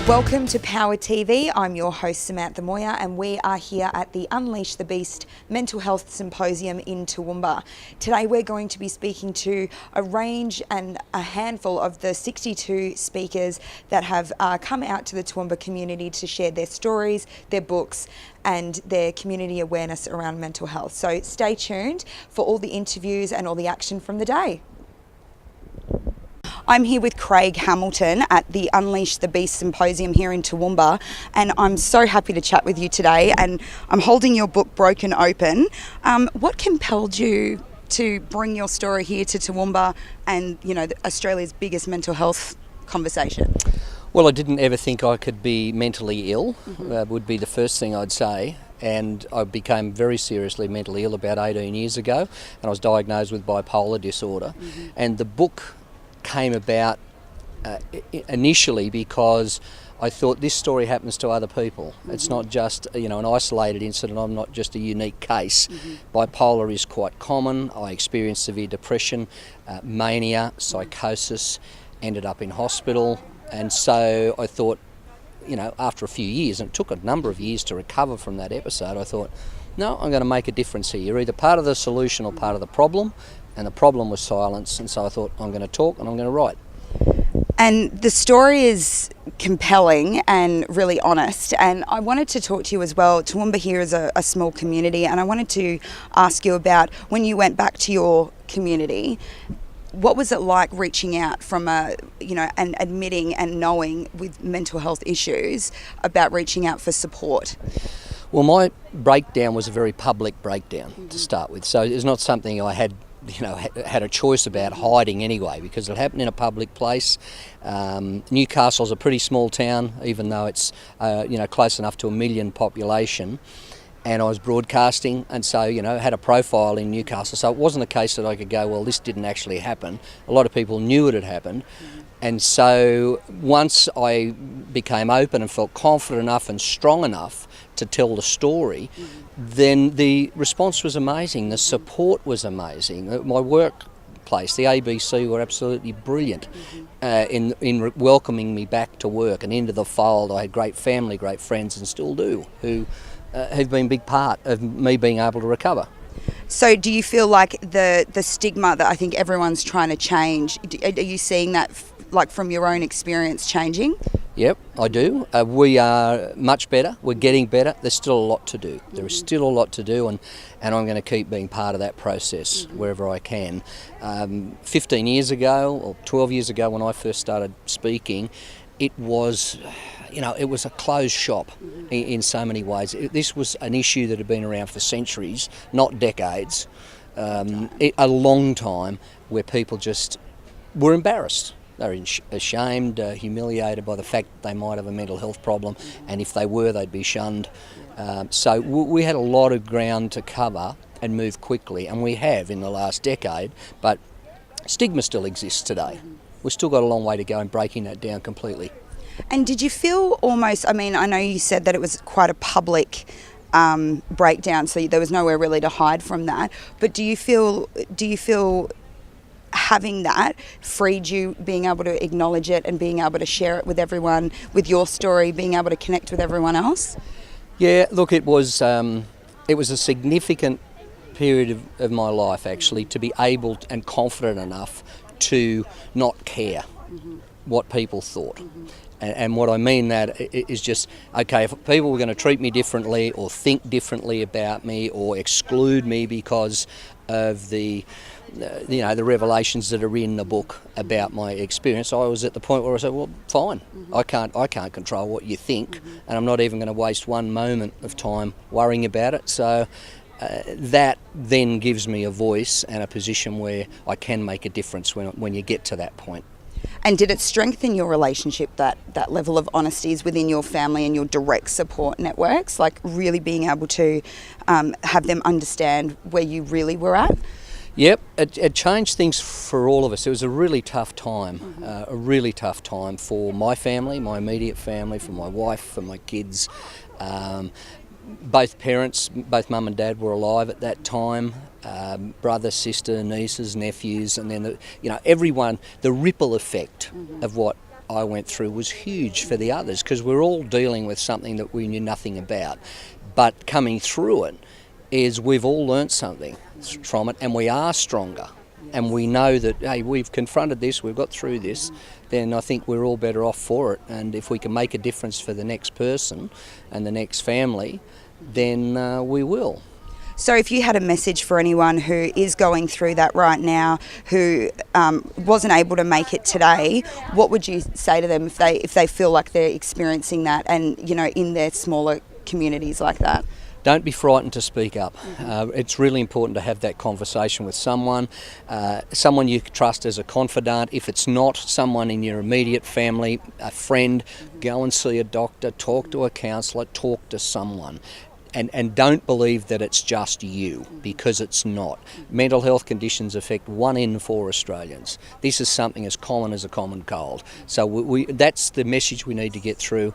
Welcome to Power TV. I'm your host Samantha Moyer and we are here at the Unleash the Beast Mental Health Symposium in Toowoomba. Today we're going to be speaking to a range and a handful of the 62 speakers that have come out to the Toowoomba community to share their stories, their books and their community awareness around mental health. So stay tuned for all the interviews and all the action from the day. I'm here with Craig Hamilton at the Unleash the Beast Symposium here in Toowoomba, and I'm so happy to chat with you today, and I'm holding your book Broken Open. What compelled you to bring your story here to Toowoomba and, you know, Australia's biggest mental health conversation? Well, I didn't ever think I could be mentally ill, would be the first thing I'd say. And I became very seriously mentally ill about 18 years ago, and I was diagnosed with bipolar disorder. And the book came about initially because I thought this story happens to other people. It's not just an isolated incident. I'm not just a unique case. Bipolar is quite common. I experienced severe depression, mania, psychosis, ended up in hospital, and so I thought, after a few years, and it took a number of years to recover from that episode, I thought, no, I'm going to make a difference here. You're either part of the solution or part of the problem. And the problem was silence, and so I thought, I'm going to talk and I'm going to write. And the story is compelling and really honest, and I wanted to talk to you as well. Toowoomba here is a small community, and I wanted to ask you about when you went back to your community, what was it like reaching out from and admitting and knowing with mental health issues about reaching out for support? Well, my breakdown was a very public breakdown to start with, so it's not something I had a choice about hiding anyway, because it happened in a public place. Newcastle's a pretty small town, even though it's close enough to 1 million population, and I was broadcasting, and so had a profile in Newcastle, so it wasn't a case that I could go, well, this didn't actually happen. A lot of people knew it had happened. And so once I became open and felt confident enough and strong enough to tell the story, then the response was amazing. The support was amazing. My workplace, the ABC, were absolutely brilliant in welcoming me back to work and into the fold. I had great family, great friends, and still do, who have been a big part of me being able to recover. So do you feel like the stigma that I think everyone's trying to change, are you seeing that from your own experience changing? Yep, I do. We are much better. We're getting better. There's still a lot to do. There is still a lot to do, and I'm going to keep being part of that process wherever I can. 15 years ago, or 12 years ago when I first started speaking, it was a closed shop in so many ways. This was an issue that had been around for centuries, not decades, a long time, where people just were embarrassed. They were ashamed, humiliated by the fact that they might have a mental health problem, and if they were, they'd be shunned. So we had a lot of ground to cover and move quickly, and we have in the last decade, but stigma still exists today. We've still got a long way to go in breaking that down completely. And did you feel almost, I know you said that it was quite a public breakdown, so there was nowhere really to hide from that, but do you feel having that freed you, being able to acknowledge it and being able to share it with everyone, with your story, being able to connect with everyone else? Yeah, look, it was a significant period of my life, actually, to be able and confident enough to not care what people thought. And what I mean that is just, okay, if people were going to treat me differently or think differently about me or exclude me because of the revelations that are in the book about my experience, I was at the point where I said, well, fine, I can't control what you think, and I'm not even going to waste one moment of time worrying about it. So that then gives me a voice and a position where I can make a difference when you get to that point. And did it strengthen your relationship, that level of honesty is within your family and your direct support networks, like really being able to have them understand where you really were at? Yep, it changed things for all of us. It was a really tough time, for my family, my immediate family, for my wife, for my kids. Both parents, both mum and dad were alive at that time. Brother, sister, nieces, nephews, and then everyone. The ripple effect of what I went through was huge for the others, because we're all dealing with something that we knew nothing about. But coming through it is we've all learnt something from it, and we are stronger. And we know that, hey, we've confronted this, we've got through this, then I think we're all better off for it. And if we can make a difference for the next person and the next family, then we will. So if you had a message for anyone who is going through that right now, who wasn't able to make it today, what would you say to them if they feel like they're experiencing that, and in their smaller communities like that? Don't be frightened to speak up. It's really important to have that conversation with someone you trust as a confidant. If it's not someone in your immediate family, a friend, go and see a doctor, talk to a counsellor, talk to someone. And don't believe that it's just you, because it's not. Mental health conditions affect 1 in 4 Australians. This is something as common as a common cold. So that's the message we need to get through.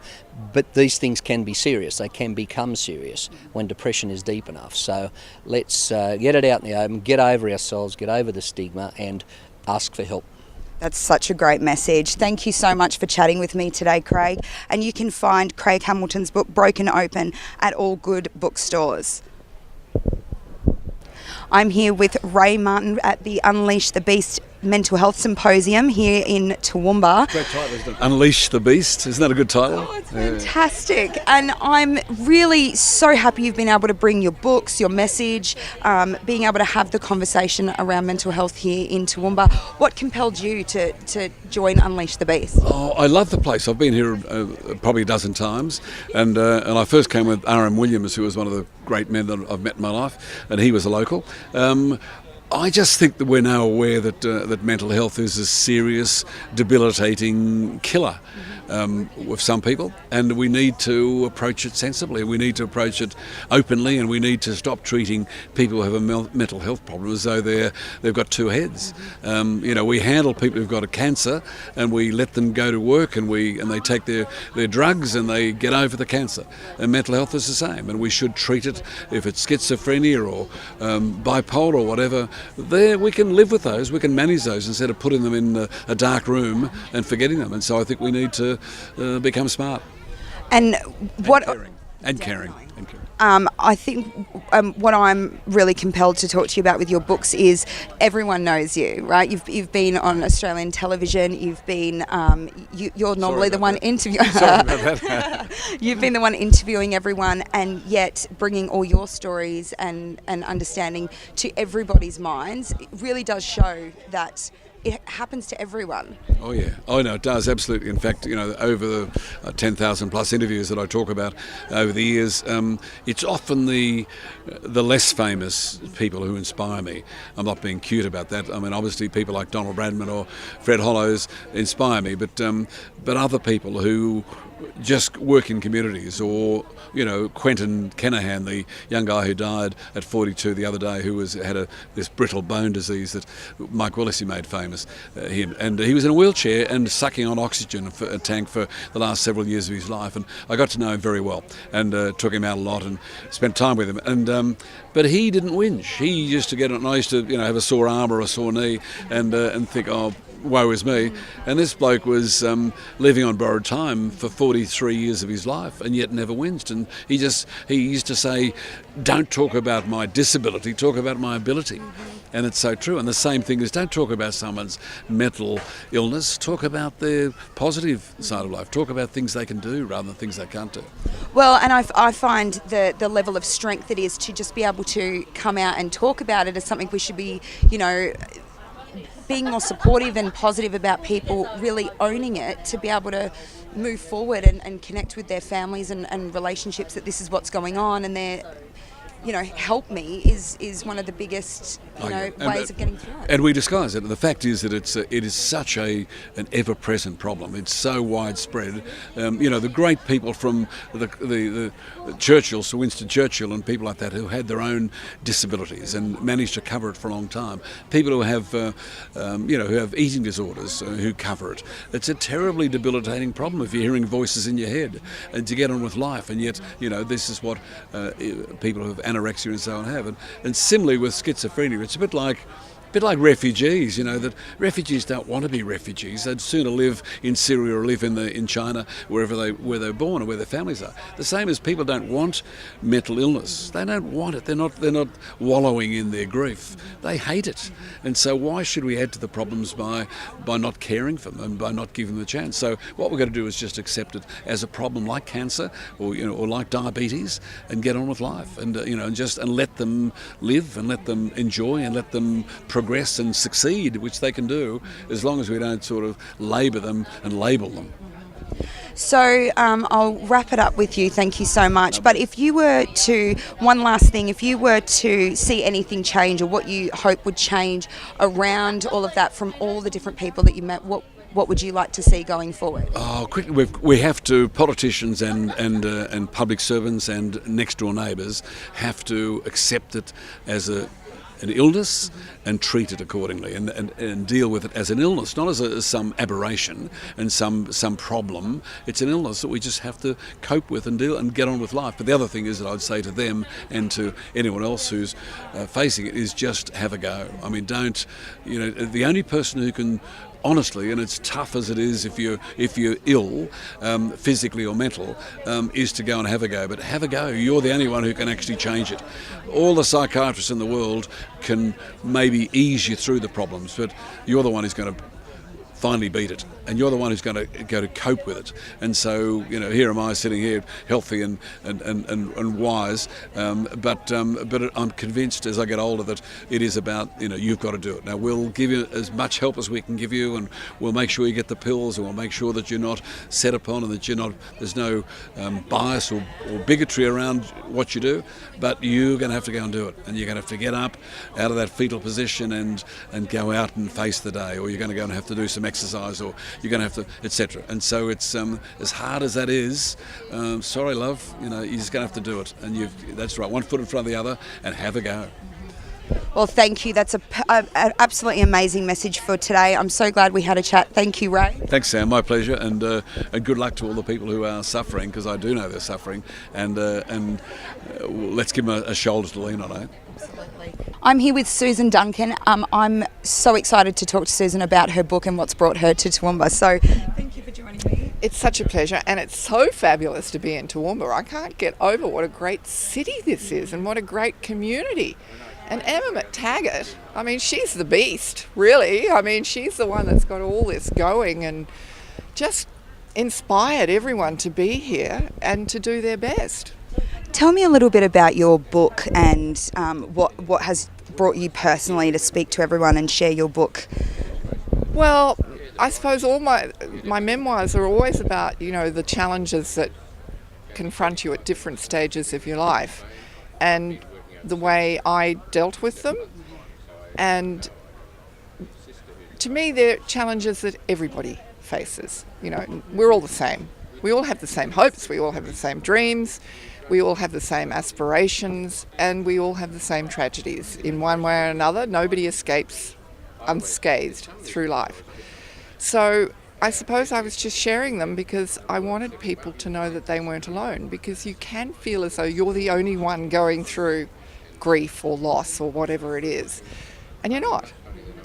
But these things can be serious. They can become serious when depression is deep enough. So let's get it out in the open, get over ourselves, get over the stigma, and ask for help. That's such a great message. Thank you so much for chatting with me today, Craig. And you can find Craig Hamilton's book, Broken Open, at all good bookstores. I'm here with Ray Martin at the Unleash the Beast Mental Health Symposium here in Toowoomba. Great title, isn't it? Unleash the Beast. Isn't that a good title? Oh, it's fantastic. And I'm really so happy you've been able to bring your books, your message, being able to have the conversation around mental health here in Toowoomba. What compelled you to join Unleash the Beast? Oh, I love the place. I've been here probably a dozen times, and I first came with R.M. Williams, who was one of the great men that I've met in my life, and he was a local. I just think that we're now aware that mental health is a serious, debilitating killer with some people, and we need to approach it sensibly. We need to approach it openly, and we need to stop treating people who have a mental health problem as though they've got two heads. We handle people who've got a cancer, and we let them go to work, and they take their drugs, and they get over the cancer. And mental health is the same, and we should treat it. If it's schizophrenia or bipolar or whatever, we can live with those, we can manage those instead of putting them in a dark room and forgetting them. And so I think we need to become smart. And what... Caring. I think what I'm really compelled to talk to you about with your books is everyone knows you, right? You've been on Australian television. You've been you're normally the one interviewing. Sorry about that. You've been the one interviewing everyone, and yet bringing all your stories and understanding to everybody's minds. It really does show that it happens to everyone. Oh yeah, no, it does, absolutely. In fact, over the 10,000 plus interviews that I talk about over the years, it's often the less famous people who inspire me. I'm not being cute about that. I mean, obviously people like Donald Bradman or Fred Hollows inspire me, but other people who just work in communities, or Quentin Kenahan, the young guy who died at 42 the other day, who had this brittle bone disease that Mike Willesee made famous, and he was in a wheelchair and sucking on oxygen for a tank for the last several years of his life, and I got to know him very well and took him out a lot and spent time with him, and but he didn't whinge. He used to get it, and I used to have a sore arm or a sore knee and think, oh, woe is me. And this bloke was living on borrowed time for 43 years of his life, and yet never whinged. And he used to say, don't talk about my disability, talk about my ability. And it's so true. And the same thing is, don't talk about someone's mental illness, talk about their positive side of life, talk about things they can do rather than things they can't do. Well, and I find the level of strength it is to just be able to come out and talk about it as something we should be, being more supportive and positive about, people really owning it, to be able to move forward and connect with their families and relationships, that this is what's going on, and they're, help me is one of the biggest ways of getting through it. And we disguise it. And the fact is that it is such an ever-present problem. It's so widespread. The great people from the Churchill, Sir Winston Churchill, and people like that, who had their own disabilities and managed to cover it for a long time. People who have who have eating disorders who cover it. It's a terribly debilitating problem if you're hearing voices in your head and to get on with life. And yet, this is what people who have anorexia and so on have. And similarly with schizophrenia, it's a bit like bit like refugees, that refugees don't want to be refugees. They'd sooner live in Syria or live in China, where they're born or where their families are. The same as people don't want mental illness. They don't want it. They're not wallowing in their grief. They hate it. And so why should we add to the problems by not caring for them and by not giving them a chance? So what we're going to do is just accept it as a problem like cancer or like diabetes and get on with life and let them live and let them enjoy and let them progress and succeed, which they can do as long as we don't sort of labour them and label them. So I'll wrap it up with you. Thank you so much. But if you were to, one last thing, if you were to see anything change or what you hope would change around all of that from all the different people that you met, what would you like to see going forward? Oh, quickly, we have to, politicians and public servants and next door neighbours have to accept it as an illness and treat it accordingly and deal with it as an illness, not as some aberration and some problem. It's an illness that we just have to cope with and deal and get on with life. But the other thing is that I'd say to them and to anyone else who's facing it is just have a go. I mean, don't, the only person who can honestly, and it's tough as it is if you're ill, physically or mental, is to go and have a go. But have a go. You're the only one who can actually change it. All the psychiatrists in the world can maybe ease you through the problems, but you're the one who's going to finally beat it, and you're the one who's going to go to cope with it. And so, here am I sitting here, healthy and wise, but I'm convinced as I get older that it is about you've got to do it. Now we'll give you as much help as we can give you, and we'll make sure you get the pills, and we'll make sure that you're not set upon and that there's no bias or bigotry around what you do. But you're going to have to go and do it, and you're going to have to get up out of that fetal position and go out and face the day, or you're going to go and have to do some exercise, or you're going to have to, etc. And so it's as hard as that is. Sorry, love. You're just going to have to do it, and that's right. One foot in front of the other, and have a go. Well, thank you. That's an absolutely amazing message for today. I'm so glad we had a chat. Thank you, Ray. Thanks, Sam. My pleasure, and good luck to all the people who are suffering, because I do know they're suffering, and let's give them a shoulder to lean on, eh? Absolutely. I'm here with Susan Duncan. I'm so excited to talk to Susan about her book and what's brought her to Toowoomba. So thank you for joining me. It's such a pleasure, and it's so fabulous to be in Toowoomba. I can't get over what a great city this is and what a great community. And Emma McTaggart, I mean, she's the beast, really. I mean, she's the one that's got all this going and just inspired everyone to be here and to do their best. Tell me a little bit about your book and what has brought you personally to speak to everyone and share your book. Well, I suppose all my memoirs are always about, the challenges that confront you at different stages of your life and the way I dealt with them. And to me, they're challenges that everybody faces. We're all the same. We all have the same hopes, we all have the same dreams, we all have the same aspirations, and we all have the same tragedies. In one way or another, nobody escapes unscathed through life. So I suppose I was just sharing them because I wanted people to know that they weren't alone, because you can feel as though you're the only one going through grief or loss or whatever it is, and you're not.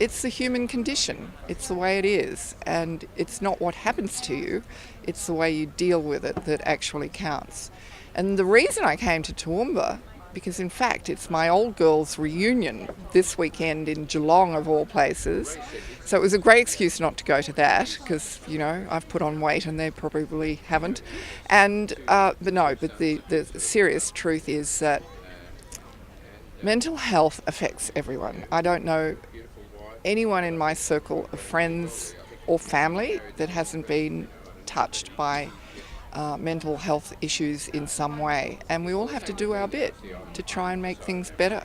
It's the human condition. It's the way it is, and it's not what happens to you, it's the way you deal with it that actually counts. And the reason I came to Toowoomba, because in fact it's my old girls' reunion this weekend in Geelong of all places, so it was a great excuse not to go to that, because I've put on weight and they probably haven't. And but the serious truth is that mental health affects everyone. I don't know anyone in my circle of friends or family that hasn't been touched by mental health issues in some way, and we all have to do our bit to try and make things better,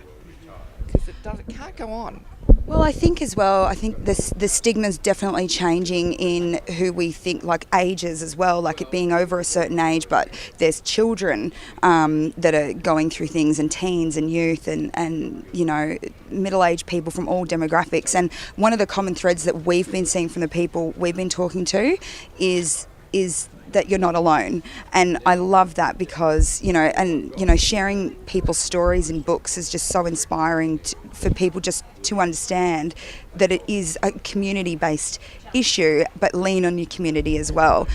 because it can't go on. Well, I think the stigma's definitely changing in who we think, like ages as well, like it being over a certain age, but there's children that are going through things, and teens and youth and middle-aged people from all demographics. And one of the common threads that we've been seeing from the people we've been talking to is is that you're not alone. And I love that because, sharing people's stories in books is just so inspiring for people just to understand that it is a community-based issue, but lean on your community as well.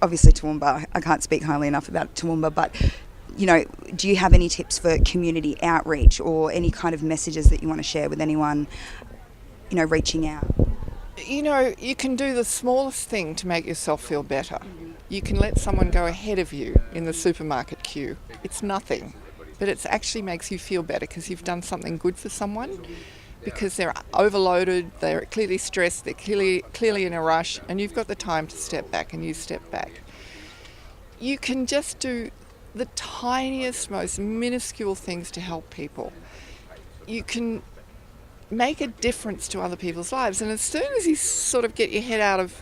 Obviously Toowoomba, I can't speak highly enough about Toowoomba, but do you have any tips for community outreach or any kind of messages that you want to share with anyone, reaching out? You can do the smallest thing to make yourself feel better. You can let someone go ahead of you in the supermarket queue. It's nothing, but it actually makes you feel better because you've done something good for someone, because they're overloaded, they're clearly stressed, they're clearly in a rush, and you've got the time to step back, and you step back. You can just do the tiniest, most minuscule things to help people. You can make a difference to other people's lives, and as soon as you sort of get your head out of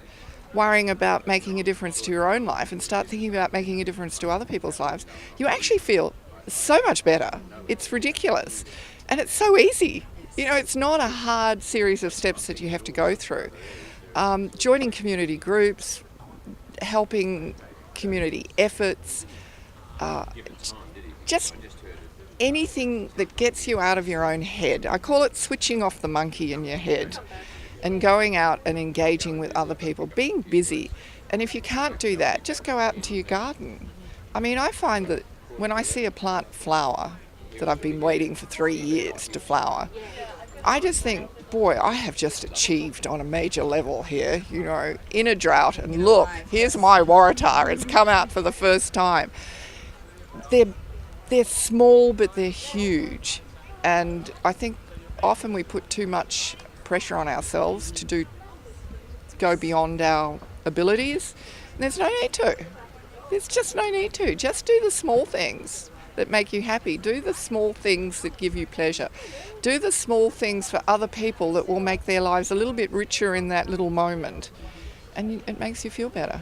worrying about making a difference to your own life and start thinking about making a difference to other people's lives, you actually feel so much better. It's ridiculous, and it's so easy. It's not a hard series of steps that you have to go through. Joining community groups, helping community efforts, just anything that gets you out of your own head. I call it switching off the monkey in your head and going out and engaging with other people, being busy. And if you can't do that, just go out into your garden. I find that when I see a plant flower that I've been waiting for 3 years to flower, I just think, boy, I have just achieved on a major level here, in a drought. And look, here's my waratah. It's come out for the first time. They're small, but they're huge. And I think often we put too much pressure on ourselves to go beyond our abilities. And there's no need to. There's just no need to. Just do the small things that make you happy. Do the small things that give you pleasure. Do the small things for other people that will make their lives a little bit richer in that little moment. And it makes you feel better.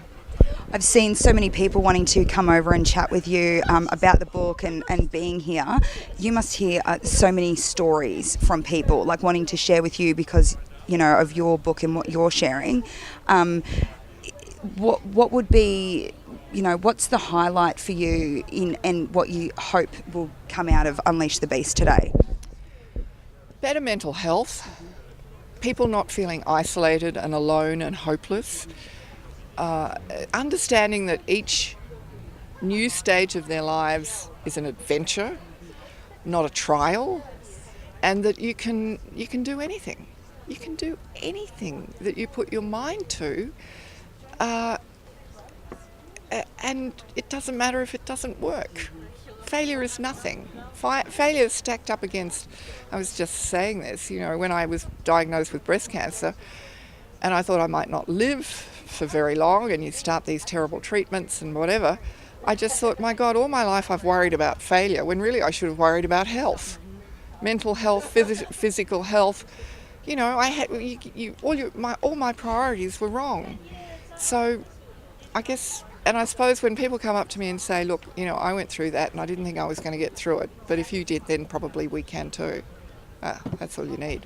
I've seen so many people wanting to come over and chat with you about the book and being here. You must hear so many stories from people like wanting to share with you because, of your book and what you're sharing. What would be, what's the highlight for you and what you hope will come out of Unleash the Beast today? Better mental health, people not feeling isolated and alone and hopeless. Understanding that each new stage of their lives is an adventure, not a trial, and that you can do anything. You can do anything that you put your mind to, and it doesn't matter if it doesn't work. Failure is nothing. Failure is stacked up against, I was just saying this, when I was diagnosed with breast cancer, and I thought I might not live for very long, and you start these terrible treatments and whatever. I just thought, my God, all my life I've worried about failure, when really I should have worried about health, mental health, physical health. I had all my priorities were wrong. So, I guess, and I suppose when people come up to me and say, look, I went through that and I didn't think I was going to get through it, but if you did, then probably we can too. That's all you need.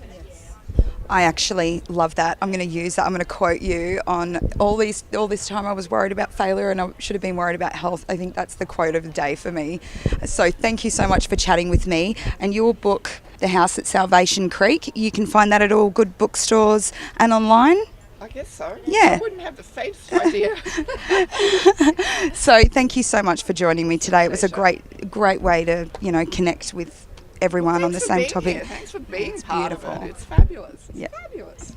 I actually love that. I'm going to use that. I'm going to quote you on all this time I was worried about failure and I should have been worried about health. I think that's the quote of the day for me. So thank you so much for chatting with me. And your book, The House at Salvation Creek, you can find that at all good bookstores and online? I guess so. Yeah. I wouldn't have the faintest idea. So thank you so much for joining me today. It was a great way to, connect with everyone on the same topic. Here. Thanks for being it's part beautiful. of it. It's fabulous. It's yeah. fabulous.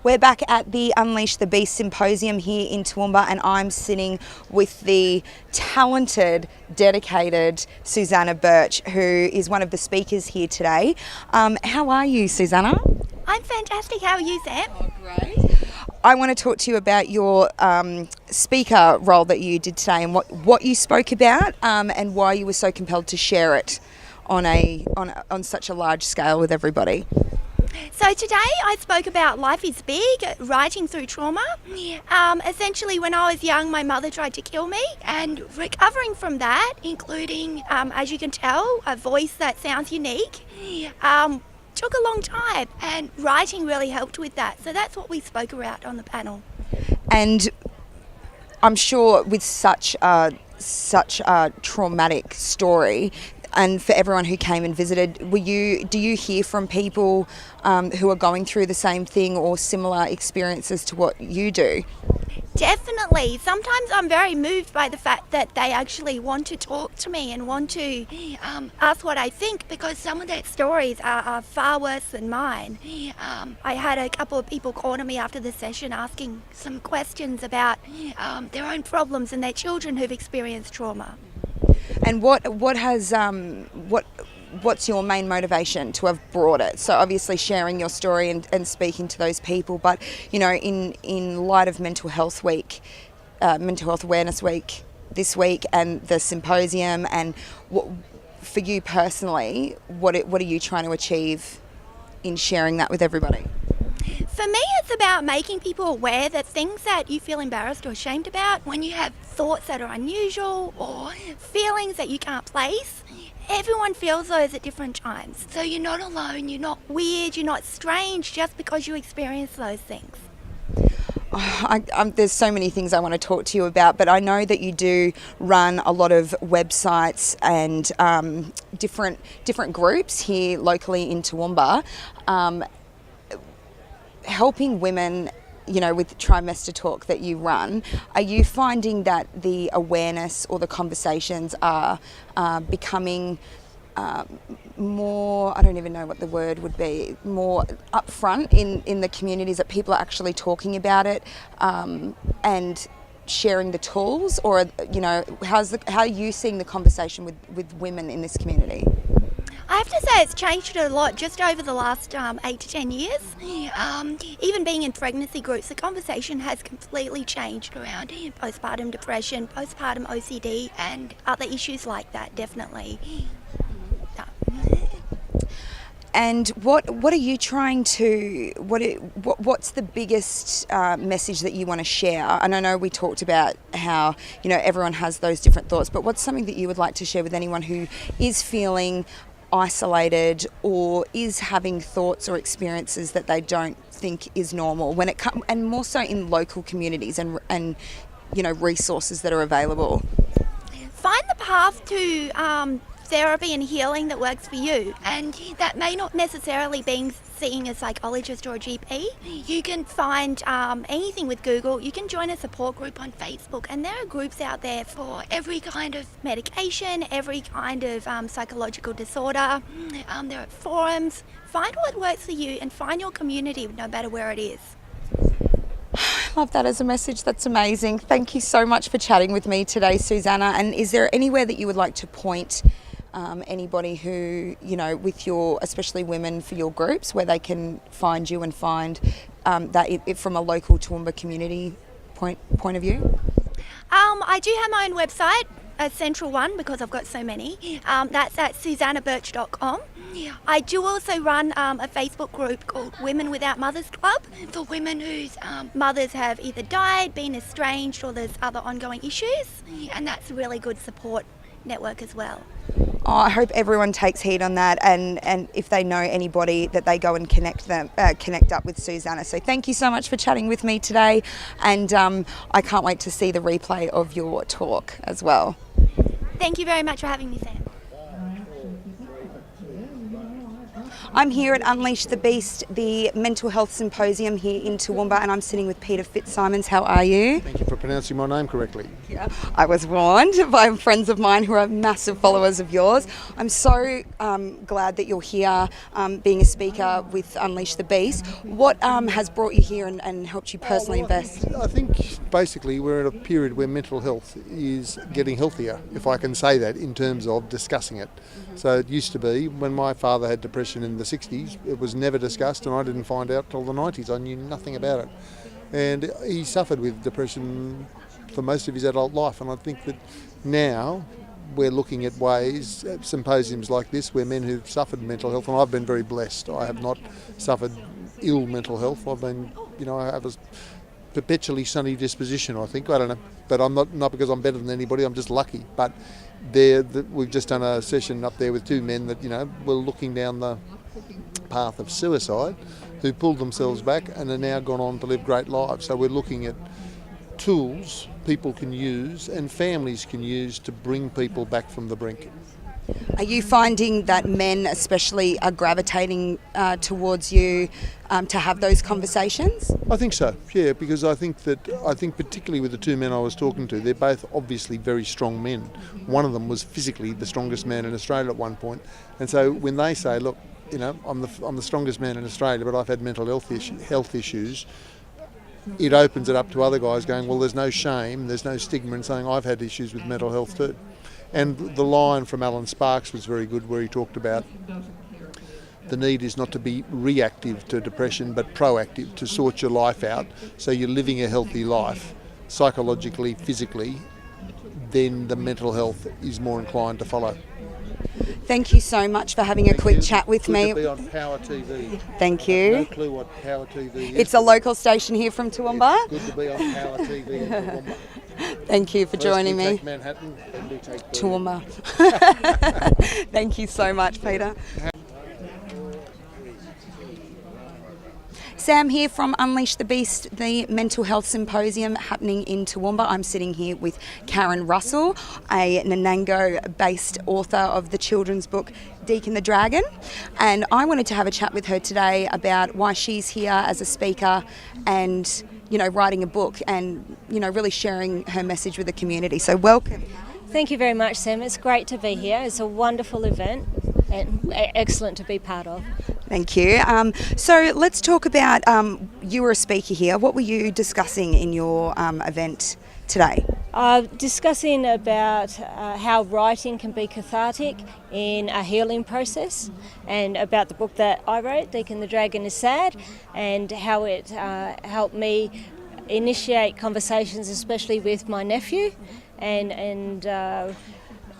We're back at the Unleash the Beast symposium here in Toowoomba, and I'm sitting with the talented, dedicated Susanna Birch, who is one of the speakers here today. How are you, Susanna? I'm fantastic. How are you, Sam? Great. I want to talk to you about your speaker role that you did today, and what you spoke about, and why you were so compelled to share it on such a large scale with everybody. So today I spoke about life is big, writing through trauma. Essentially, when I was young, my mother tried to kill me, and recovering from that, including, as you can tell, a voice that sounds unique, took a long time, and writing really helped with that. So that's what we spoke about on the panel. And I'm sure with such a traumatic story, and for everyone who came and visited, do you hear from people who are going through the same thing or similar experiences to what you do? Definitely. Sometimes I'm very moved by the fact that they actually want to talk to me and want to ask what I think, because some of their stories are far worse than mine. I had a couple of people call to me after the session asking some questions about their own problems and their children who've experienced trauma. And what's your main motivation to have brought it? So obviously sharing your story and speaking to those people, but in light of Mental Health Week, Mental Health Awareness Week this week, and the symposium, and for you personally, what are you trying to achieve in sharing that with everybody? For me, it's about making people aware that things that you feel embarrassed or ashamed about, when you have thoughts that are unusual or feelings that you can't place, everyone feels those at different times. So you're not alone, you're not weird, you're not strange just because you experience those things. There's so many things I want to talk to you about, but I know that you do run a lot of websites and different groups here locally in Toowoomba, helping women, with Trimester Talk that you run. Are you finding that the awareness or the conversations are becoming more, I don't even know what the word would be, more upfront in the communities, that people are actually talking about it and sharing the tools? Or, how are you seeing the conversation with women in this community? I have to say it's changed a lot just over the last 8 to 10 years. Even being in pregnancy groups, the conversation has completely changed around postpartum depression, postpartum OCD, and other issues like that, definitely. And what are you trying to, what's the biggest message that you want to share? And I know we talked about how, everyone has those different thoughts, but what's something that you would like to share with anyone who is feeling isolated or is having thoughts or experiences that they don't think is normal, when it comes, and more so in local communities and resources that are available? Find the path to therapy and healing that works for you, and that may not necessarily be seeing a psychologist or a GP. You can find anything with Google. You can join a support group on Facebook, and there are groups out there for every kind of medication, every kind of psychological disorder. There are forums. Find what works for you and find your community, no matter where it is. I love that as a message. That's amazing. Thank you so much for chatting with me today, Susanna. And is there anywhere that you would like to point anybody who, with especially women, for your groups, where they can find you and find that from a local Toowoomba community point of view? I do have my own website, a central one, because I've got so many. That's at susannabirch.com. I do also run a Facebook group called Women Without Mothers Club, for women whose mothers have either died, been estranged, or there's other ongoing issues, and that's a really good support network as well. Oh, I hope everyone takes heed on that, and if they know anybody, that they go and connect up with Susanna. So thank you so much for chatting with me today, and I can't wait to see the replay of your talk as well. Thank you very much for having me, Sam. I'm here at Unleash the Beast, the mental health symposium here in Toowoomba, and I'm sitting with Peter Fitzsimons. How are you? Thank you for pronouncing my name correctly. Yeah, I was warned by friends of mine who are massive followers of yours. I'm so glad that you're here being a speaker with Unleash the Beast. What has brought you here and helped you personally invest? I think basically we're at a period where mental health is getting healthier, if I can say that, in terms of discussing it. So it used to be, when my father had depression in the 60s, it was never discussed, and I didn't find out till the 90s. I knew nothing about it. And he suffered with depression for most of his adult life, and I think that now we're looking at ways, symposiums like this, where men who've suffered mental health, and I've been very blessed. I have not suffered ill mental health. I've been, I have a perpetually sunny disposition, I think. I don't know. But I'm not because I'm better than anybody, I'm just lucky. But we've just done a session up there with two men that, were looking down the path of suicide, who pulled themselves back and are now gone on to live great lives. So we're looking at tools people can use and families can use to bring people back from the brink. Are you finding that men especially are gravitating towards you to have those conversations? I think so, yeah, because I think particularly with the two men I was talking to, they're both obviously very strong men. One of them was physically the strongest man in Australia at one point, and so when they say, look, I'm the strongest man in Australia, but I've had mental health issues, it opens it up to other guys going, well, there's no shame, there's no stigma in saying I've had issues with mental health too. And the line from Alan Sparks was very good, where he talked about the need is not to be reactive to depression, but proactive, to sort your life out so you're living a healthy life, psychologically, physically, then the mental health is more inclined to follow. Thank you so much for having a quick chat with me. Good to be on Power TV. Thank you. No clue what Power TV is. It's a local station here from Toowoomba. It's good to be on Power TV in Toowoomba. Thank you for joining we me. take Manhattan and we take Toowoomba. Thank you so much, Peter. Sam here from Unleash the Beast, the mental health symposium happening in Toowoomba. I'm sitting here with Karen Russell, a Nanango-based author of the children's book Deacon the Dragon, and I wanted to have a chat with her today about why she's here as a speaker and, writing a book and, really sharing her message with the community. So welcome. Thank you very much, Sam. It's great to be here. It's a wonderful event and excellent to be part of. Thank you. So let's talk about, you were a speaker here. What were you discussing in your event today? Discussing about how writing can be cathartic in a healing process, and about the book that I wrote, Deacon the Dragon is Sad, and how it helped me initiate conversations, especially with my nephew, and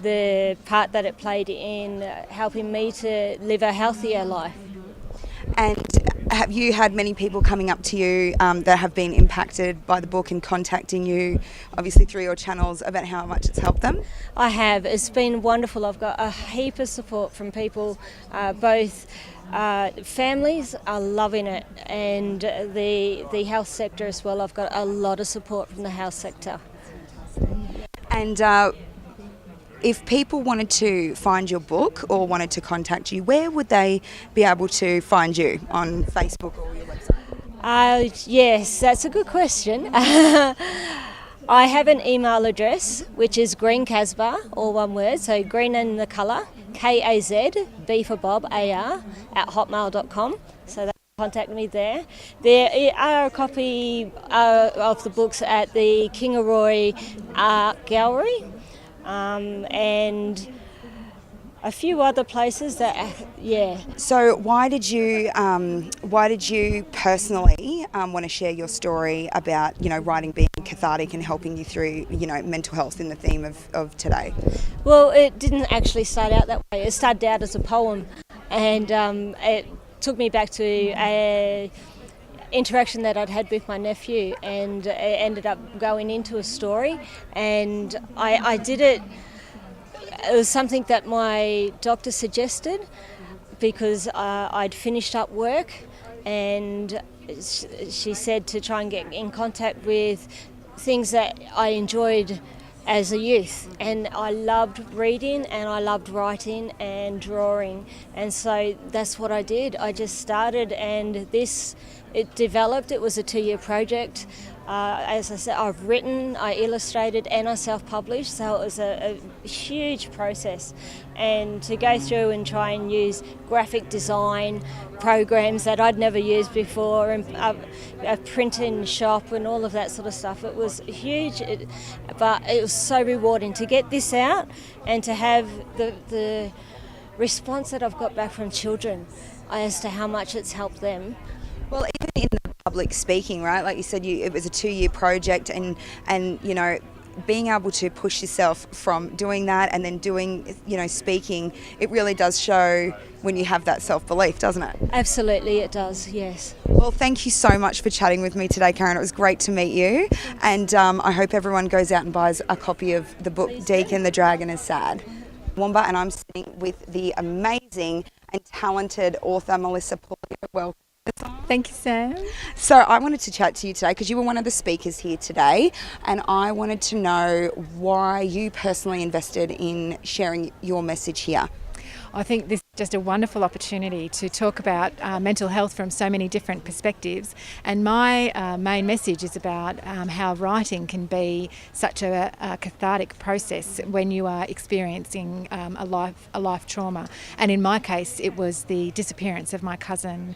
the part that it played in helping me to live a healthier life. And have you had many people coming up to you that have been impacted by the book and contacting you, obviously through your channels, about how much it's helped them? I have. It's been wonderful. I've got a heap of support from people, both families are loving it, and the health sector as well. I've got a lot of support from the health sector. And if people wanted to find your book or wanted to contact you, where would they be able to find you? On Facebook or your website? Yes, that's a good question. I have an email address, which is greenkazbar, all one word, so green in the colour, Kaz, B for Bob, AR, @hotmail.com. So they can contact me there. There are a copy of the books at the Kingaroy Art Gallery. And a few other places that, yeah. So why did you personally want to share your story about, writing being cathartic and helping you through, mental health in the theme of today? Well, it didn't actually start out that way. It started out as a poem, and it took me back to a interaction that I'd had with my nephew, and it ended up going into a story, and I did it. It was something that my doctor suggested, because I'd finished up work, and she said to try and get in contact with things that I enjoyed as a youth, and I loved reading and I loved writing and drawing, and so that's what I did. I just started, and it developed. It was a 2-year project. As I said, I've written, I illustrated, and I self-published, so it was a huge process. And to go through and try and use graphic design programs that I'd never used before, and a printing shop and all of that sort of stuff, it was huge. But it was so rewarding to get this out and to have the response that I've got back from children as to how much it's helped them. Well, even in the public speaking, right? Like you said, it was a 2-year project, and you know, being able to push yourself from doing that and then doing, you know, speaking, it really does show when you have that self-belief, doesn't it? Absolutely, it does, yes. Well, thank you so much for chatting with me today, Karen. It was great to meet you, and I hope everyone goes out and buys a copy of the book Deacon, the Dragon is Sad. Toowoomba, and I'm sitting with the amazing and talented author Melissa Pullier. Well, thank you, Sam. so I wanted to chat to you today because you were one of the speakers here today, and I wanted to know why you personally invested in sharing your message here. I think this is just a wonderful opportunity to talk about mental health from so many different perspectives, and my main message is about how writing can be such a cathartic process when you are experiencing a life trauma. And in my case, it was the disappearance of my cousin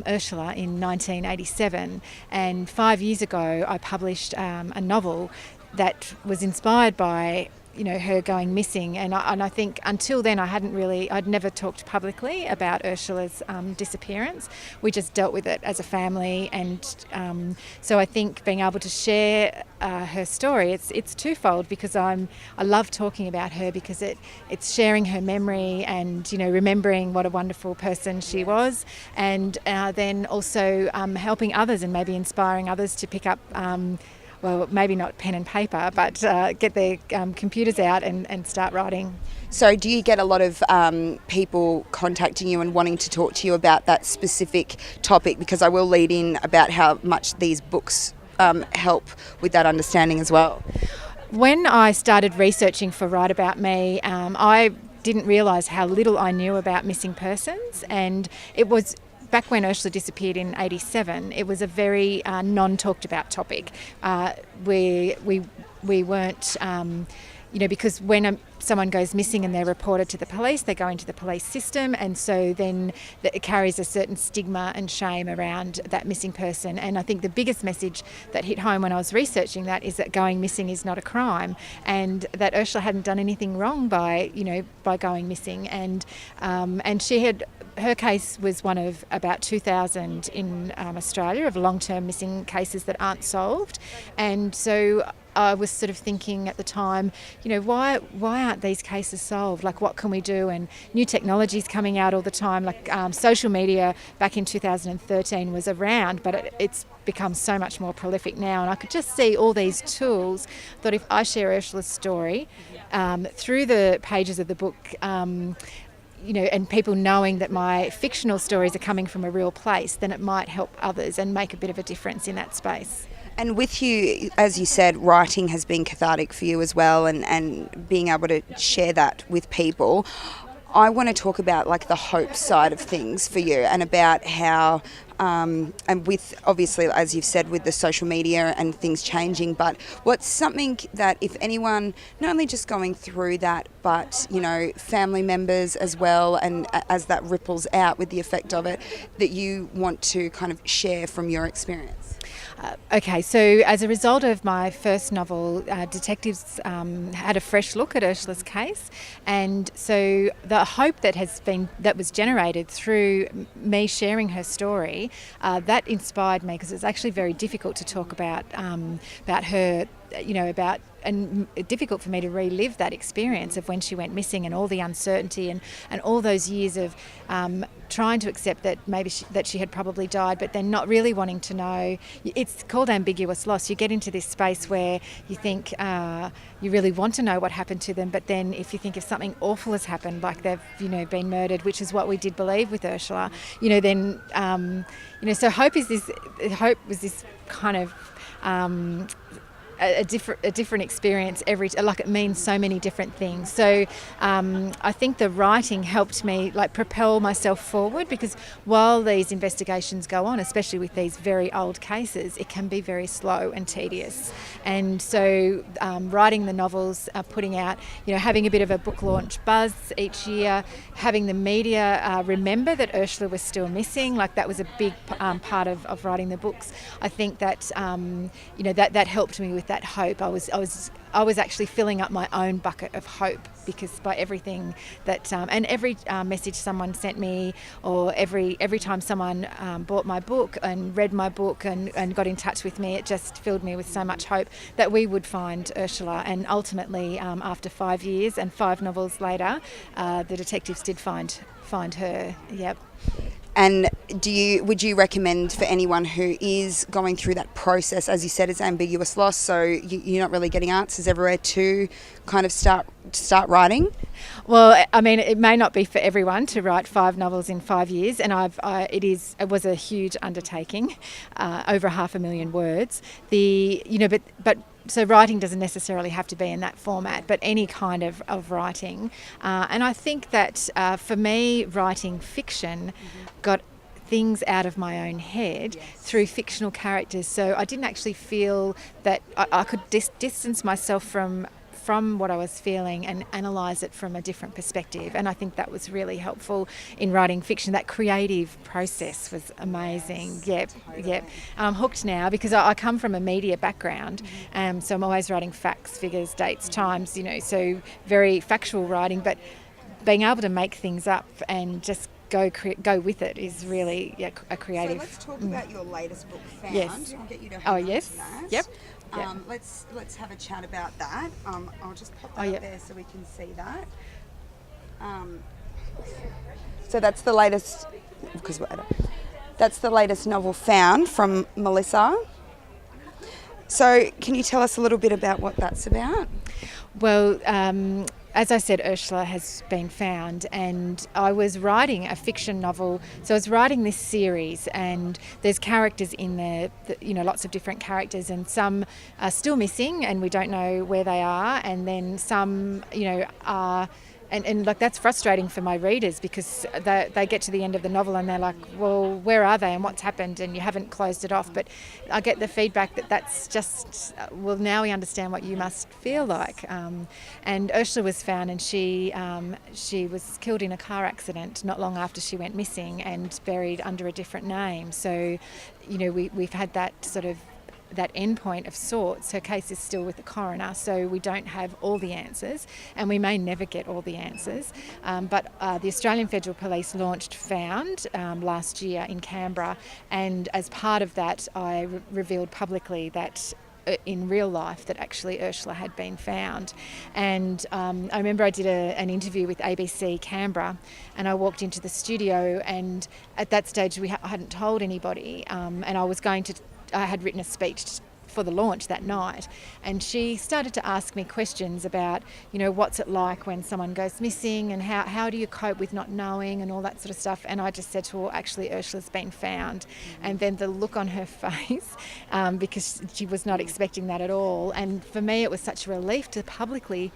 Ursula in 1987, and 5 years ago I published a novel that was inspired by her going missing, and I think until then I'd never talked publicly about Ursula's disappearance. We just dealt with it as a family, and so I think being able to share her story, it's twofold, because I love talking about her because it's sharing her memory and remembering what a wonderful person she was, and then also helping others and maybe inspiring others to pick up well, maybe not pen and paper, but get their computers out and start writing. So do you get a lot of people contacting you and wanting to talk to you about that specific topic? Because I will lead in about how much these books help with that understanding as well. When I started researching for Write About Me, I didn't realise how little I knew about missing persons, and it was back when Ursula disappeared in 87, it was a very non-talked about topic. We weren't, because when someone goes missing and they're reported to the police, they go into the police system, and so then it carries a certain stigma and shame around that missing person. And I think the biggest message that hit home when I was researching that is that going missing is not a crime, and that Ursula hadn't done anything wrong by going missing, and her case was one of about 2,000 in Australia of long-term missing cases that aren't solved. And so I was sort of thinking at the time, why aren't these cases solved? Like, what can we do? And new technology's coming out all the time. Like social media back in 2013 was around, but it's become so much more prolific now. And I could just see all these tools. Thought if I share Ursula's story through the pages of the book, and people knowing that my fictional stories are coming from a real place, then it might help others and make a bit of a difference in that space. And with you, as you said, writing has been cathartic for you as well, and being able to share that with people. I want to talk about like the hope side of things for you, and about how, and with obviously, as you've said, with the social media and things changing, but what's something that if anyone, not only just going through that, but family members as well, and as that ripples out with the effect of it, that you want to kind of share from your experience? Okay, so as a result of my first novel, detectives had a fresh look at Ursula's case, and so the hope that was generated through me sharing her story, that inspired me, because it's actually very difficult to talk about her, and difficult for me to relive that experience of when she went missing, and all the uncertainty and all those years of trying to accept that maybe that she had probably died, but then not really wanting to know. It's called ambiguous loss. You get into this space where you think you really want to know what happened to them, but then if you think if something awful has happened, like they've been murdered, which is what we did believe with Ursula, then so hope was this kind of a different experience like it means so many different things. So I think the writing helped me like propel myself forward, because while these investigations go on, especially with these very old cases, it can be very slow and tedious. And so writing the novels, putting out, having a bit of a book launch buzz each year, having the media remember that Ursula was still missing, like that was a big part of writing the books. I think that that helped me with that hope. I was actually filling up my own bucket of hope, because by everything that and every message someone sent me, or every time someone bought my book and read my book and got in touch with me, it just filled me with so much hope that we would find Ursula. And ultimately, after 5 years and 5 novels later, the detectives did find her. Yep. And would you recommend for anyone who is going through that process, as you said, it's ambiguous loss, so you're not really getting answers everywhere, to kind of start writing? Well, I mean, it may not be for everyone to write 5 novels in 5 years, and it was a huge undertaking, over 500,000 words. So writing doesn't necessarily have to be in that format, but any kind of writing. And I think that for me, writing fiction got things out of my own head through fictional characters. So I didn't actually feel that I could distance myself from what I was feeling and analyse it from a different perspective. And I think that was really helpful in writing fiction. That creative process was amazing. Yep. I'm hooked now because I come from a media background, so I'm always writing facts, figures, dates, times, so very factual writing, but being able to make things up and just go with it is really a creative. So let's talk about your latest book, Found. Yes. I'll get you to hang on yes. to that. Yep. Let's have a chat about that. I'll just pop that up there so we can see that. So that's the latest, that's the latest novel, Found, from Melissa. So can you tell us a little bit about what that's about? Well, as I said, Ursula has been found, and I was writing a fiction novel. So I was writing this series, and there's characters in there, lots of different characters, and some are still missing and we don't know where they are, and then some, are... And like that's frustrating for my readers, because they get to the end of the novel and they're like, well, where are they and what's happened, and you haven't closed it off. But I get the feedback that that's just, well, now we understand what you must feel like. And Ursula was found, and she was killed in a car accident not long after she went missing, and buried under a different name. So, we've had that sort of that endpoint of sorts. Her case is still with the coroner, so we don't have all the answers, and we may never get all the answers. But the Australian Federal Police launched Found last year in Canberra, and as part of that, I revealed publicly that in real life that actually Ursula had been found. And I remember I did an interview with ABC Canberra, and I walked into the studio, and at that stage I hadn't told anybody, and I had written a speech for the launch that night, and she started to ask me questions about, what's it like when someone goes missing, and how do you cope with not knowing, and all that sort of stuff. And I just said to her, actually, Ursula's been found. And then the look on her face, because she was not expecting that at all. And for me, it was such a relief to publicly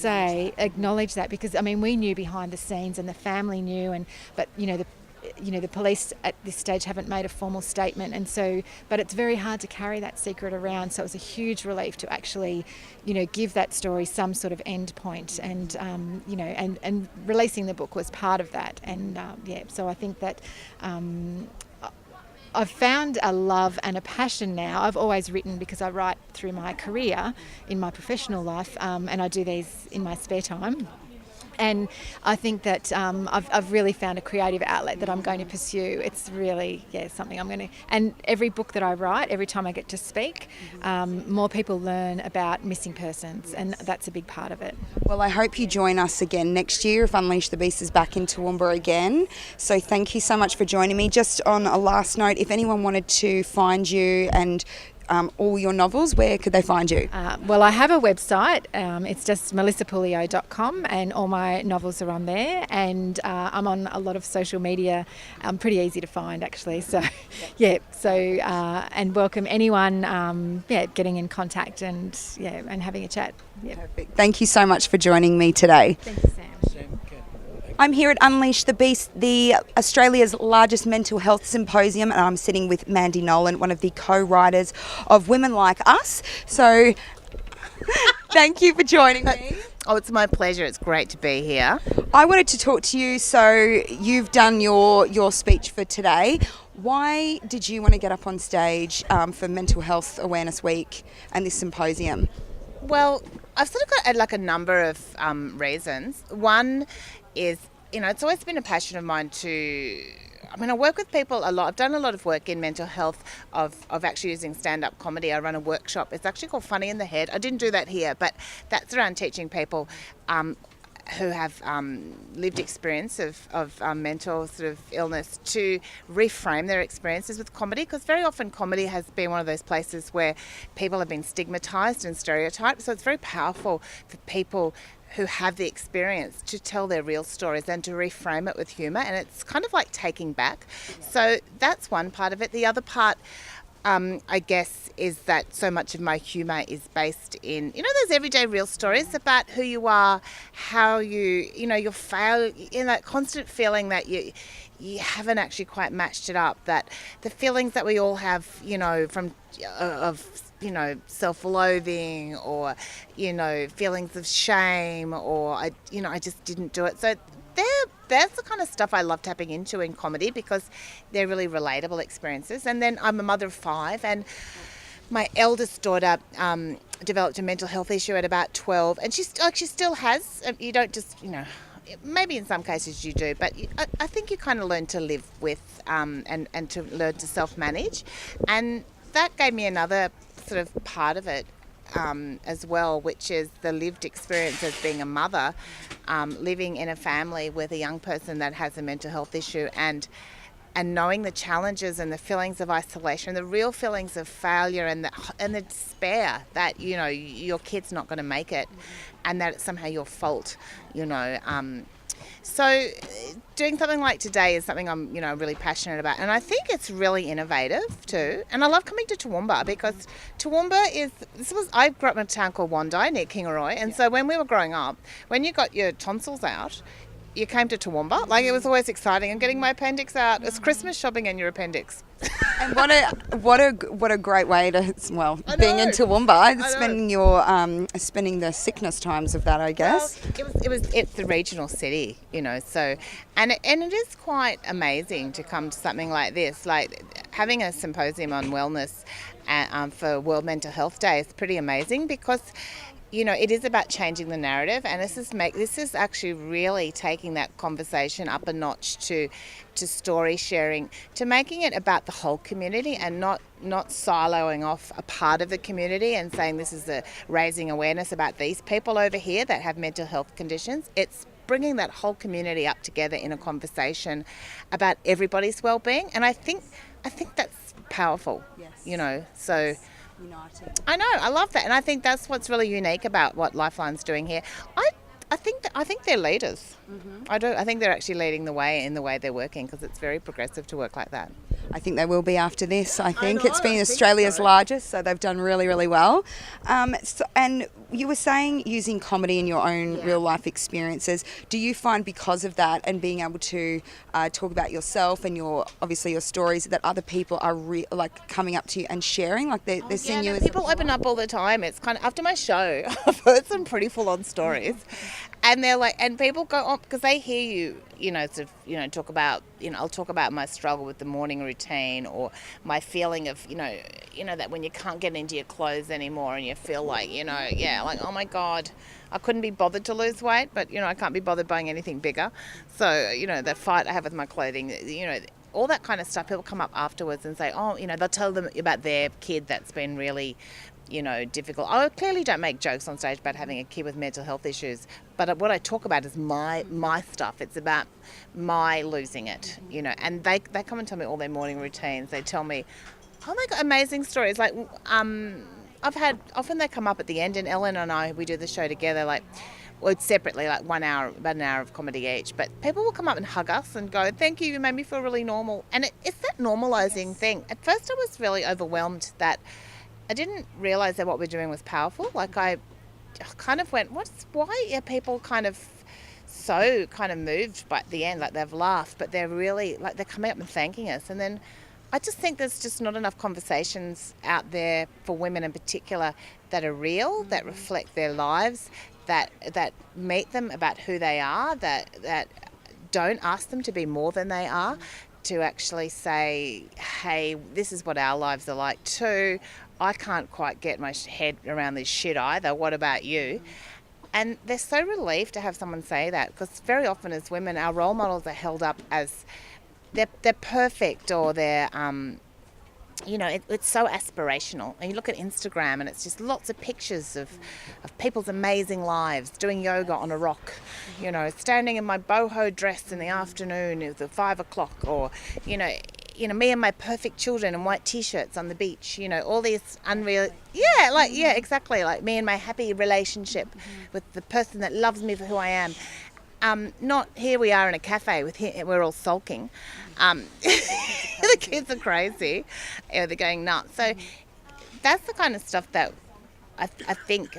acknowledge that, because we knew behind the scenes, and the family knew, but the police at this stage haven't made a formal statement, and so, but it's very hard to carry that secret around. So it was a huge relief to actually, give that story some sort of end point, and and releasing the book was part of that. And so I think that I've found a love and a passion now. I've always written because I write through my career in my professional life, and I do these in my spare time. And I think that I've really found a creative outlet that I'm going to pursue. It's really, something I'm going to... And every book that I write, every time I get to speak, more people learn about missing persons, and that's a big part of it. Well, I hope you join us again next year if Unleash the Beast is back in Toowoomba again. So thank you so much for joining me. Just on a last note, if anyone wanted to find you and all your novels, where could they find you? Well, I have a website. It's just melissapulio.com, and all my novels are on there. And I'm on a lot of social media. I'm pretty easy to find, actually. So, yeah. So, and welcome anyone, getting in contact and having a chat. Yeah. Perfect. Thank you so much for joining me today. Thank you, Sam. I'm here at Unleash the Beast, the Australia's largest mental health symposium, and I'm sitting with Mandy Nolan, one of the co-writers of Women Like Us. So thank you for joining me. Oh, it's my pleasure. It's great to be here. I wanted to talk to you. So you've done your speech for today. Why did you want to get up on stage for Mental Health Awareness Week and this symposium? Well, I've sort of got like a number of reasons. One is, it's always been a passion of mine I work with people a lot. I've done a lot of work in mental health of actually using stand-up comedy. I run a workshop. It's actually called Funny in the Head. I didn't do that here, but that's around teaching people who have lived experience of mental sort of illness to reframe their experiences with comedy, because very often comedy has been one of those places where people have been stigmatised and stereotyped. So it's very powerful for people who have the experience to tell their real stories and to reframe it with humour, and it's kind of like taking back. So that's one part of it. The other part, I guess, is that so much of my humour is based in, those everyday real stories about who you are, how your fail, that constant feeling that you haven't actually quite matched it up, that the feelings that we all have, from self-loathing or, feelings of shame or, I just didn't do it. So that's the kind of stuff I love tapping into in comedy, because they're really relatable experiences. And then I'm a mother of 5, and my eldest daughter developed a mental health issue at about 12, and she still has. You don't just, maybe in some cases you do, but I think you kind of learn to live with and to learn to self-manage. And that gave me another sort of part of it as well, which is the lived experience as being a mother, living in a family with a young person that has a mental health issue, and knowing the challenges and the feelings of isolation, the real feelings of failure and the despair that, your kid's not going to make it, and that it's somehow your fault, So doing something like today is something I'm, really passionate about. And I think it's really innovative too. And I love coming to Toowoomba, because Toowoomba I grew up in a town called Wandai near Kingaroy. And so when we were growing up, when you got your tonsils out, you came to Toowoomba. Like, it was always exciting. I'm getting my appendix out. It's Christmas shopping and your appendix. And what a great way to being in Toowoomba, spending the sickness times of that, I guess. Well, it's the regional city, So, and it is quite amazing to come to something like this, like having a symposium on wellness for World Mental Health Day is pretty amazing, because it is about changing the narrative, and this is actually really taking that conversation up a notch to story sharing, to making it about the whole community and not siloing off a part of the community and saying this is raising awareness about these people over here that have mental health conditions. It's bringing that whole community up together in a conversation about everybody's well-being, and I think that's powerful. Yes. So. Uniting. I know, I love that, and I think that's what's really unique about what Lifeline's doing here. I think they're leaders. Mm-hmm. I do. I think they're actually leading the way in the way they're working, because it's very progressive to work like that. I think they will be after this. I think it's been Australia's largest, so they've done really, really well. And you were saying using comedy in your own real life experiences. Do you find, because of that and being able to talk about yourself and your stories, that other people are coming up to you and sharing, like they're seeing you? People open up all the time. It's kind of after my show, I've heard some pretty full on stories, and they're like, and people go on because they hear you. Talk about, I'll talk about my struggle with the morning routine, or my feeling of, that when you can't get into your clothes anymore and you feel like, like, oh my God, I couldn't be bothered to lose weight, but, I can't be bothered buying anything bigger. So, the fight I have with my clothing, all that kind of stuff, people come up afterwards and say, oh, they'll tell them about their kid that's been really, difficult. I clearly don't make jokes on stage about having a kid with mental health issues, but what I talk about is my stuff. It's about my losing it, and they come and tell me all their morning routines. They tell me, Oh my God, amazing stories. Like, often they come up at the end, and Ellen and I, we do the show together, like, well, separately, like about an hour of comedy each. But people will come up and hug us and go, "Thank you, you made me feel really normal." And it's that normalising thing. At first I was really overwhelmed that I didn't realise that what we're doing was powerful. Like, I kind of went, why are people kind of so kind of moved by the end? Like, they've laughed, but they're really, like, they're coming up and thanking us. And then I just think there's just not enough conversations out there for women in particular that are real, that reflect their lives, that meet them about who they are, that don't ask them to be more than they are, to actually say, hey, this is what our lives are like too. I can't quite get my head around this shit either. What about you? And they're so relieved to have someone say that, because very often as women, our role models are held up as they're perfect, or they're, it's so aspirational. And you look at Instagram and it's just lots of pictures of people's amazing lives, doing yoga on a rock, standing in my boho dress in the afternoon at 5 o'clock, or, me and my perfect children in white T-shirts on the beach, all these unreal, exactly, like me and my happy relationship with the person that loves me for who I am. Not here we are in a cafe we're all sulking. The kids are crazy. They're going nuts. So that's the kind of stuff that I think,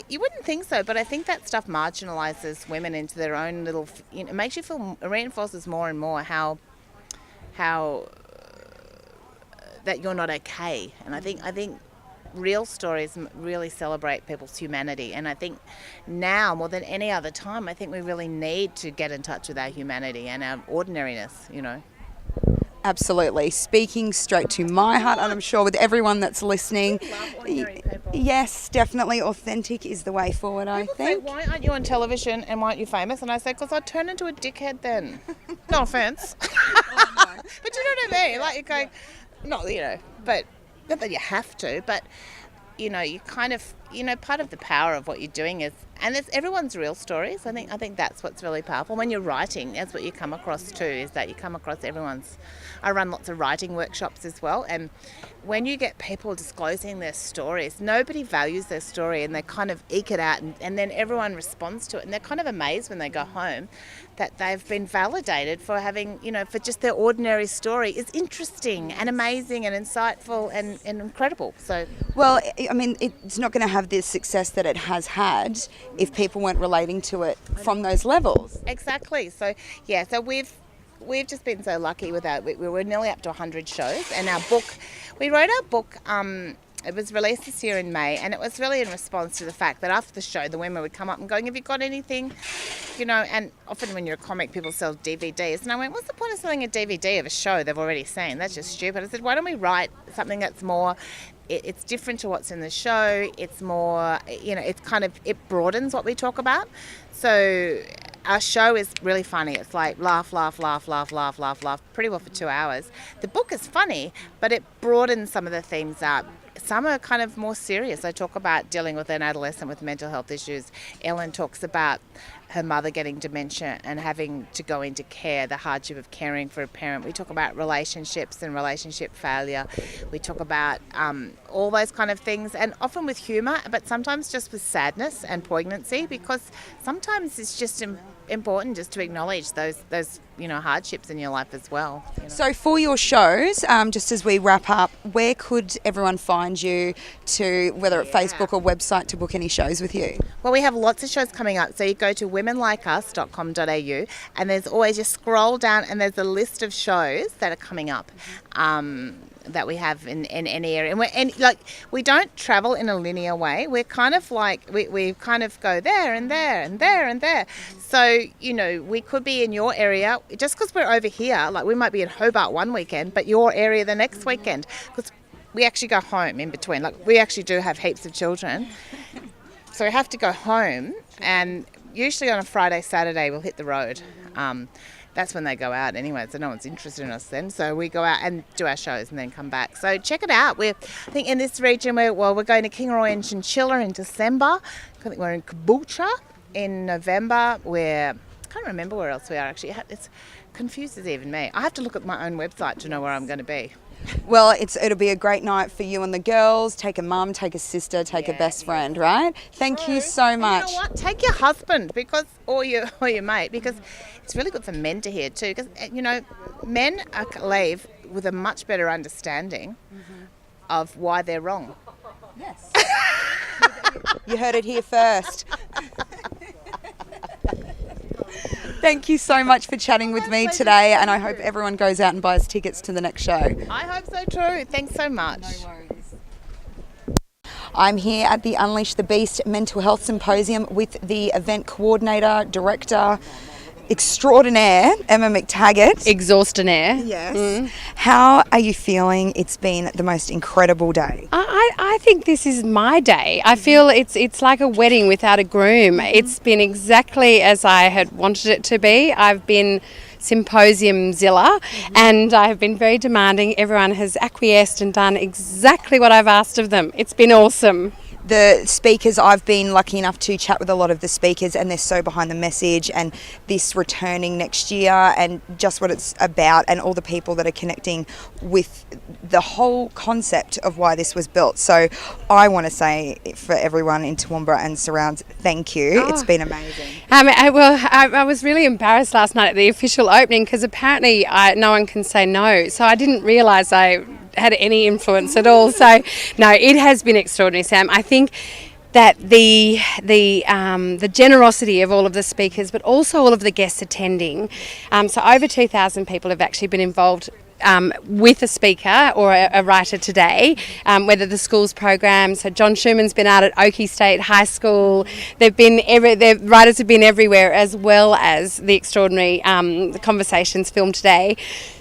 you wouldn't think so, but I think that stuff marginalises women into their own little, it makes you feel, it reinforces more and more how that you're not okay. And I think real stories really celebrate people's humanity, and I think now more than any other time, I think we really need to get in touch with our humanity and our ordinariness. Absolutely. Speaking straight to my heart, and I'm sure with everyone that's listening, yes, definitely authentic is the way forward, I think. Say, why aren't you on television and why aren't you famous? And I say, because I'd turn into a dickhead then. No offence. Oh, no. But you know what I mean? Like, you're going, but not that you have to, but, you kind of, part of the power of what you're doing is, and it's everyone's real stories. I think that's what's really powerful. When you're writing, that's what you come across too, is that you come across everyone's. I run lots of writing workshops as well, and when you get people disclosing their stories, nobody values their story, and they kind of eke it out, and then everyone responds to it, and they're kind of amazed when they go home that they've been validated for having, for just their ordinary story is interesting and amazing and insightful and incredible. So, well, I mean, it's not going to have the success that it has had if people weren't relating to it from those levels. Exactly. So, so we've just been so lucky with that. We were nearly up to 100 shows, and we wrote our book, it was released this year in May, and it was really in response to the fact that after the show, the women would come up and going, have you got anything? And often when you're a comic, people sell DVDs. And I went, what's the point of selling a DVD of a show they've already seen? That's just stupid. I said, why don't we write something that's more, it's different to what's in the show. It's more, it broadens what we talk about. So our show is really funny. It's like laugh, pretty well for 2 hours. The book is funny, but it broadens some of the themes up. Some are kind of more serious. I talk about dealing with an adolescent with mental health issues. Ellen talks about her mother getting dementia and having to go into care, the hardship of caring for a parent. We talk about relationships and relationship failure. We talk about all those kind of things, and often with humour, but sometimes just with sadness and poignancy, because sometimes it's just important just to acknowledge those hardships in your life as well. So for your shows, just as we wrap up, where could everyone find you, to whether at Facebook or website, to book any shows with you? Well, we have lots of shows coming up. So you go to womenlikeus.com.au, and there's always, just scroll down and there's a list of shows that are coming up. That we have in any area, and we don't travel in a linear way. We're kind of like we kind of go there and there and there and there. So we could be in your area just because we're over here. Like, we might be in Hobart one weekend, but your area the next weekend, because we actually go home in between. Like, we actually do have heaps of children, so we have to go home, and usually on a Friday, Saturday we'll hit the road. That's when they go out anyway, so no one's interested in us then. So we go out and do our shows and then come back. So check it out. I think in this region, we're going to Kingaroy and Chinchilla in December. I think we're in Caboolture in November. I can't remember where else we are actually. It confuses even me. I have to look at my own website to know where I'm going to be. Well, it'll be a great night for you and the girls. Take a mum, take a sister, take a best friend, right? Thank you so much. And you know what? Take your husband or your mate, because it's really good for men to hear too. Because men leave with a much better understanding of why they're wrong. Yes. You heard it here first. Thank you so much for chatting with me today, and I hope everyone goes out and buys tickets to the next show. I hope so too. Thanks so much. No worries. I'm here at the Unleash the Beast Mental Health Symposium with the event coordinator, director, extraordinaire, Emma McTaggart. Exhaustinaire. Yes. How are you feeling? It's been the most incredible day. I think this is my day. I feel it's like a wedding without a groom. It's been exactly as I had wanted it to be. I've been symposium-zilla, and I have been very demanding. Everyone has acquiesced and done exactly what I've asked of them. It's been awesome. The speakers, I've been lucky enough to chat with a lot of the speakers, and they're so behind the message and this returning next year and just what it's about, and all the people that are connecting with the whole concept of why this was built. So I want to say for everyone in Toowoomba and surrounds, thank you. It's been amazing. I was really embarrassed last night at the official opening because apparently no one can say no. So I didn't realise I had any influence at all. So no, it has been extraordinary, Sam. I think that the generosity of all of the speakers, but also all of the guests attending. So over 2,000 people have actually been involved with a speaker or a writer today, whether the school's program. So John Schumann's been out at Oakey State High School. The writers have been everywhere, as well as the extraordinary the Conversations film today.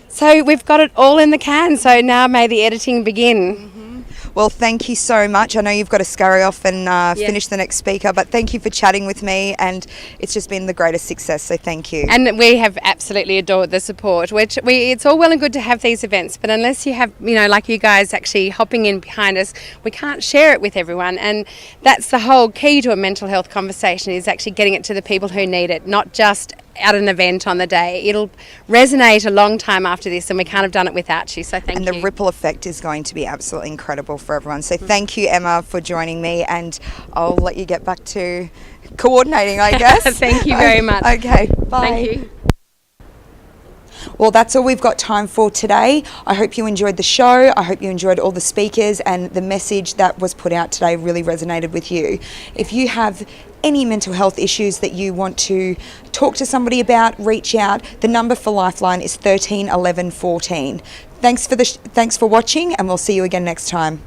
So we've got it all in the can, so now may the editing begin. Well, thank you so much. I know you've got to scurry off and finish the next speaker, but thank you for chatting with me, and it's just been the greatest success, so thank you. And we have absolutely adored the support, it's all well and good to have these events, but unless you have, like you guys actually hopping in behind us, we can't share it with everyone, and that's the whole key to a mental health conversation, is actually getting it to the people who need it, not just at an event on the day. It'll resonate a long time after this, and we can't have done it without you, so thank you. And the ripple effect is going to be absolutely incredible for everyone. So thank you, Emma, for joining me, and I'll let you get back to coordinating, I guess. Thank you very much. Okay, bye. Thank you. Well, that's all we've got time for today. I hope you enjoyed the show. I hope you enjoyed all the speakers, and the message that was put out today really resonated with you. If you have any mental health issues that you want to talk to somebody about, reach out. The number for Lifeline is 13 11 14. Thanks for watching, and we'll see you again next time.